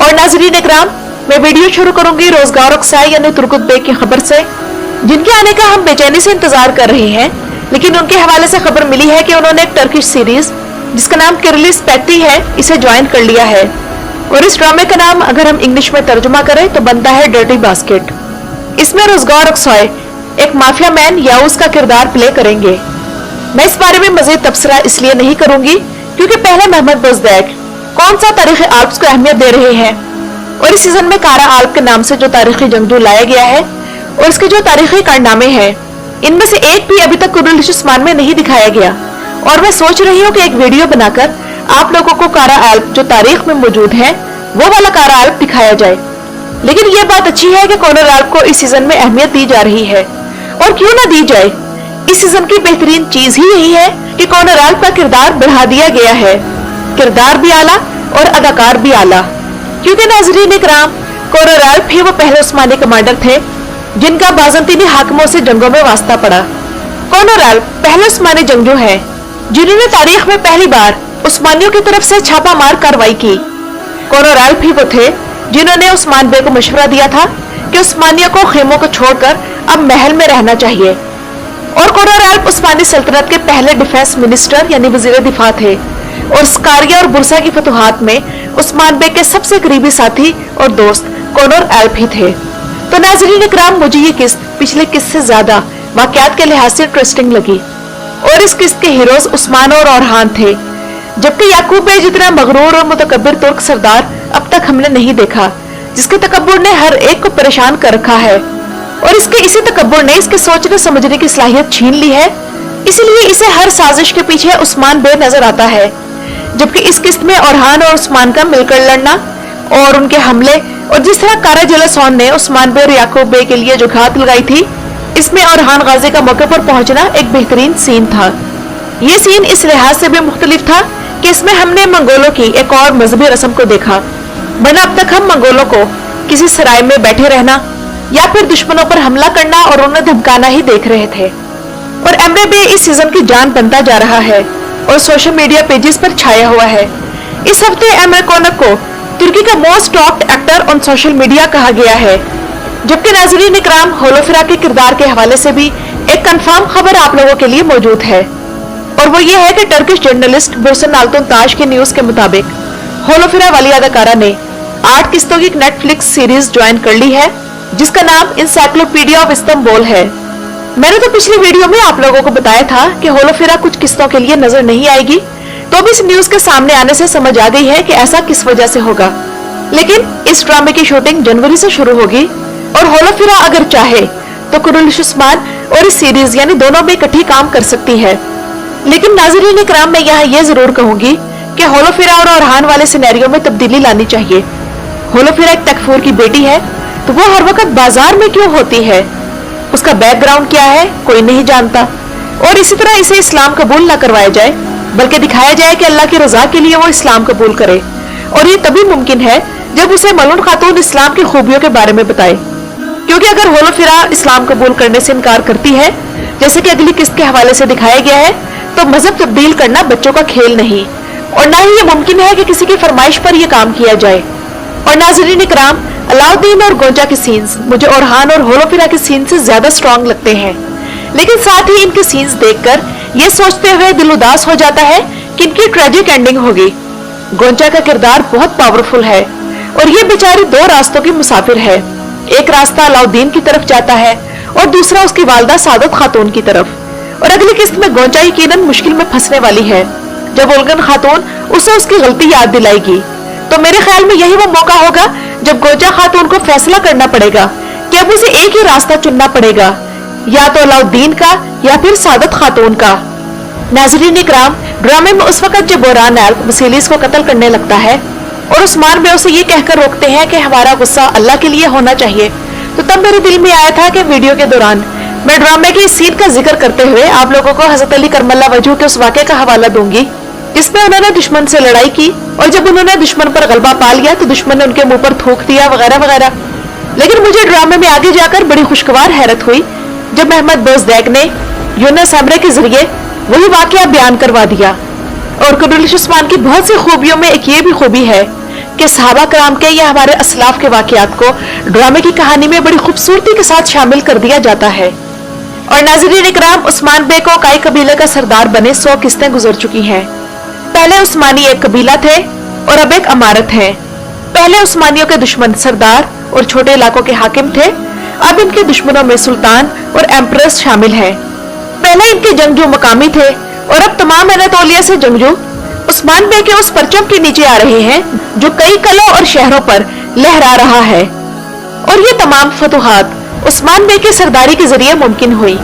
और नाज़रीन इकराम, मैं वीडियो शुरू करूंगी रोजगार अक्साई यानी तुर्गुत बेग की खबर से, जिनके आने का हम बेचैनी से इंतजार कर रहे हैं। लेकिन उनके हवाले से खबर मिली है कि उन्होंने एक टर्किश सीरीज जिसका नाम किरलिस पैक्ति है, इसे ज्वाइन कर लिया है। और इस ड्रामे का नाम अगर हम इंग्लिश में तर्जुमा करें तो बनता है डर्टी बास्केट। इसमें रोजगार अक्साई एक माफिया मैन याऊस का किरदार प्ले करेंगे। मैं इस बारे में मजीद तबसरा इसलिए नहीं करूंगी क्योंकि पहले मोहम्मद बोजदैक कौन सा तारीखी आल्प्स को अहमियत दे रहे हैं, और इस सीजन में कारा आल्प के नाम से जो तारीखी जंगजू लाया गया है और इसके जो तारीखी कारनामे हैं, इनमें से एक भी अभी तक कुर्रलिश उस्मान में नहीं दिखाया गया। और मैं सोच रही हूँ कि एक वीडियो बनाकर आप लोगों को कारा आल्प जो तारीख में मौजूद है वो वाला कारा आल्प दिखाया जाए। लेकिन ये बात अच्छी है कि कॉनर आल्प को इस सीजन में अहमियत दी जा रही है, और क्यों ना दी जाए। इस सीजन की बेहतरीन चीज ही यही है कि कॉनर आल्प का किरदार बढ़ा दिया गया है, किरदार भी आला और अदाकार भी आला। क्योंकि नाज़रीन इकराम, कॉनर आल्प ही वो पहले उस्मानी कमांडर थे जिनका बाज़ंतीनी हाकिमों से जंगों में वास्ता पड़ा। कॉनर आल्प पहले उस्मानी जंगजू हैं जिन्होंने तारीख में पहली बार उस्मानियों की तरफ से छापामार कार्रवाई की। कॉनर आल्प ही वो थे जिन्होंने उस्मान बे को मशवरा दिया था कि उस्मानियों को खेमों को छोड़कर अब महल में रहना चाहिए। और कॉनर आल्प उस्मानी सल्तनत के पहले डिफेंस मिनिस्टर यानी वजीर दिफा थे, और स्कारिया और बुरसा की फतुहात में उस्मान बे के सबसे करीबी साथी और दोस्त कॉनर आल्प ही थे। तो नाज़रीन इकराम, मुझे ये किस्त पिछले किस्त से ज्यादा वाकयात के लिहाज से इंटरेस्टिंग लगी। और इस किस्त के हीरोज उस्मान और ओरहान थे, जबकि याकूब बे जितना मगरूर और मुतकब्बिर तुर्क सरदार अब तक हमने नहीं देखा, जिसके तकब्बुर ने हर एक को परेशान कर रखा है। और इसके इसी तकब्बुर ने इसके सोचने समझने की सलाहियत छीन ली है, इसलिए इसे हर साजिश के पीछे उस्मान बे नजर आता है। जबकि इस किस्त में ओरहान और उस्मान का मिलकर लड़ना और उनके हमले, और जिस तरह कारा जलसौन ने उस्मान बे और याकूब बे के लिए जो घात लगाई थी, इसमें ओरहान गाजी का मौके पर पहुंचना एक बेहतरीन सीन था। ये सीन इस लिहाज से भी मुख्तलिफ था कि इसमें हमने मंगोलों की एक और मजहबी रस्म को देखा, वरना अब तक हम मंगोलों को किसी सराय में बैठे रहना या फिर दुश्मनों पर हमला करना और उन्हें धमकाना ही देख रहे थे। और एमरे बे इस सीजन की जान बनता जा रहा है और सोशल मीडिया पेजेस पर छाया हुआ है। इस हफ्ते एमरे कॉनर को तुर्की का most talked actor on social media कहा गया है। जबकि नाज़रीन इकराम, होलोफिरा के किरदार के हवाले से भी एक कंफर्म खबर आप लोगों के लिए मौजूद है, और वो ये है कि टर्किश जर्नलिस्ट बुरसन आल्तुन ताश के न्यूज के मुताबिक होलोफिरा वाली अदाकारा ने 8 किस्तों की नेटफ्लिक्स सीरीज ज्वाइन कर ली है, जिसका नाम इनसाइक्लोपीडिया ऑफ इस्तांबुल है। मैंने तो पिछली वीडियो में आप लोगों को बताया था कि होलोफिरा कुछ किस्तों के लिए नजर नहीं आएगी, तो अब इस न्यूज के सामने आने से समझ आ गई है कि ऐसा किस वजह से होगा। लेकिन इस ड्रामे की शूटिंग जनवरी से शुरू होगी, और होलोफिरा अगर चाहे तो कुर्रलिश उस्मान और इस सीरीज यानी दोनों में इकट्ठी काम कर सकती है। लेकिन नाज़रीन इकराम, मैं यहाँ ये जरूर कहूंगी कि होलोफिरा और ओरहान वाले सिनेरियो में तब्दीली लानी चाहिए। होलोफिरा एक तकफूर की बेटी है, तो वो हर वक्त बाजार में क्यों होती है? उसका बैकग्राउंड क्या है कोई नहीं जानता। और इसी तरह इसे इस्लाम कबूल न करवाया जाए, बल्कि दिखाया जाए कि अल्लाह की रजा के लिए वो इस्लाम कबूल करे। और ये तभी मुमकिन है जब उसे मलून खातून इस्लाम की खूबियों के बारे में बताए। क्योंकि अगर होलोफिरा इस्लाम कबूल करने से इनकार करती है, जैसे कि अगली किस्त के हवाले से दिखाया गया है, तो मजहब तब्दील करना बच्चों का खेल नहीं, और ना ही ये मुमकिन है कि किसी की फरमाइश पर यह काम किया जाए। और नाज़रीन इकराम, अलाउद्दीन और गोंजा के सीन्स मुझे ओरहान और होलोफिरा के सीन से ज्यादा स्ट्रॉन्ग लगते हैं। लेकिन साथ ही इनके सीन्स देखकर ये सोचते हुए दिल उदास हो जाता है कि इनकी ट्रेजिक एंडिंग होगी। गोंजा का किरदार बहुत पावरफुल है, और ये बेचारी 2 रास्तों की मुसाफिर है। एक रास्ता अलाउद्दीन की तरफ जाता है और दूसरा उसकी वालदा सादत खातून की तरफ। और अगली किस्त में गोंजा यकीनन मुश्किल में फंसने वाली है जब ओल्गन खातून उसे उसकी गलती याद दिलाएगी। तो मेरे ख्याल में यही वो मौका होगा जब गोंजा खातून को फैसला करना पड़ेगा कि अब उसे एक ही रास्ता चुनना पड़ेगा, या तो अलाउद्दीन का या फिर सादत खातून का। नाज़रीन इकराम, ड्रामे में उस वक्त जब ओरहान आल्प वसीलिस को कत्ल करने लगता है और उस्मान बे उसे ये कहकर रोकते हैं कि हमारा गुस्सा अल्लाह के लिए होना चाहिए, तो तब मेरे दिल में आया था कि वीडियो के दौरान मैं ड्रामे के इस सीन का जिक्र करते हुए आप लोगों को हजरत अली करमल्ला वजह के उस वाक़े का हवाला दूंगी जिसमें उन्होंने दुश्मन से लड़ाई की, और जब उन्होंने दुश्मन पर गलबा पा लिया तो दुश्मन ने उनके मुंह पर थूक दिया वगैरह वगैरह। लेकिन मुझे ड्रामे में आगे जाकर बड़ी खुशगवार हैरत हुई जब मोहम्मद बोजदैक ने यूनुस एमरे के जरिए वही वाक़या बयान करवा दिया। और कुर्रलिश उस्मान की बहुत सी खूबियों में एक ये भी खूबी है कि सहाबा कराम के या हमारे असलाफ के वाकयात को ड्रामे की कहानी में बड़ी खूबसूरती के साथ शामिल कर दिया जाता है। और नाज़रीन इकराम, उस्मान बे को काई कबीले का सरदार बने 100 किस्तें गुजर चुकी हैं। पहले उस्मानी एक कबीला थे और अब एक अमारत है। पहले उस्मानियों के दुश्मन सरदार और छोटे इलाकों के हाकिम थे, अब इनके दुश्मनों में सुल्तान और एम्प्रेस शामिल है। पहले इनके जंगजू मकामी थे और अब तमाम अनातोलिया से जंगजू उस्मान बे के उस परचम के नीचे आ रहे हैं जो कई कलों और शहरों पर लहरा रहा है। और ये तमाम फतुहात उस्मान बे की सरदारी के जरिए मुमकिन हुई।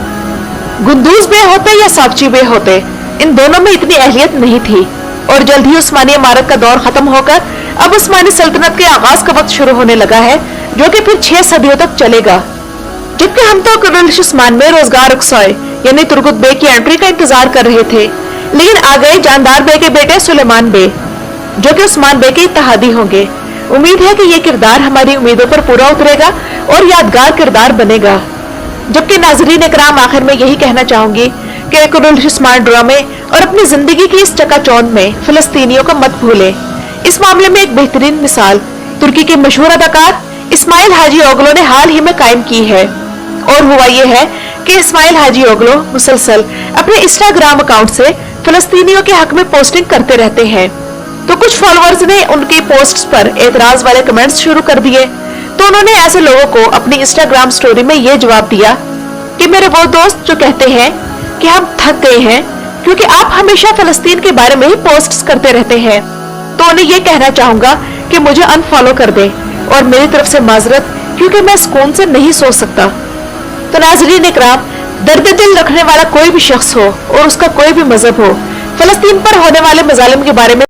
गुंदूज बे होते या साकची बे होते, इन दोनों में इतनी अहलियत नहीं थी। और जल्द ही उस्मानी इमारत का दौर खत्म होकर अब उस्मानी सल्तनत के आगाज का वक्त शुरू होने लगा है, जो कि फिर 6 सदियों तक चलेगा। जबकि हम तो कुरैश उस्मान में रोजगार अक्सॉय यानी तुर्गुत बे की एंट्री का इंतजार कर रहे थे, लेकिन आ गए जानदार बे के बेटे सुलेमान बे, जो कि उस्मान बे के इत्तेहादी होंगे। उम्मीद है कि ये किरदार हमारी उम्मीदों पर पूरा उतरेगा और यादगार किरदार बनेगा। जबकि नाज़रीन इकराम, आखिर में यही कहना चाहूंगी कि कुरैश उस्मान ड्रामे और अपनी जिंदगी की इस चकाचौंध में फिलिस्तीनियों को मत भूले। इस मामले में एक बेहतरीन मिसाल तुर्की के मशहूर अदाकार इस्माइल हाजी ओगलो ने हाल ही में कायम की है। और हुआ ये है कि इस्माइल हाजी ओगलो मुसलसल अपने इंस्टाग्राम अकाउंट से फिलिस्तीनियों के हक में पोस्टिंग करते रहते हैं। तो कुछ फॉलोअर्स ने उनकी पोस्ट्स पर एतराज वाले कमेंट्स शुरू कर दिए। तो उन्होंने ऐसे लोगों को अपनी इंस्टाग्राम स्टोरी में ये जवाब दिया कि मेरे वो दोस्त जो कहते हैं कि हम थक गए हैं क्योंकि आप हमेशा फिलिस्तीन के बारे में ही पोस्ट्स करते रहते हैं, तो उन्हें ये कहना चाहूंगा कि मुझे अनफॉलो कर दें और मेरी तरफ से माजरत, क्योंकि मैं सुकून से नहीं सो सकता। तो नाज़रीन इकराम, दर्द दिल रखने वाला कोई भी शख्स हो और उसका कोई भी मजहब हो, फिलिस्तीन पर होने वाले मजालिम के बारे में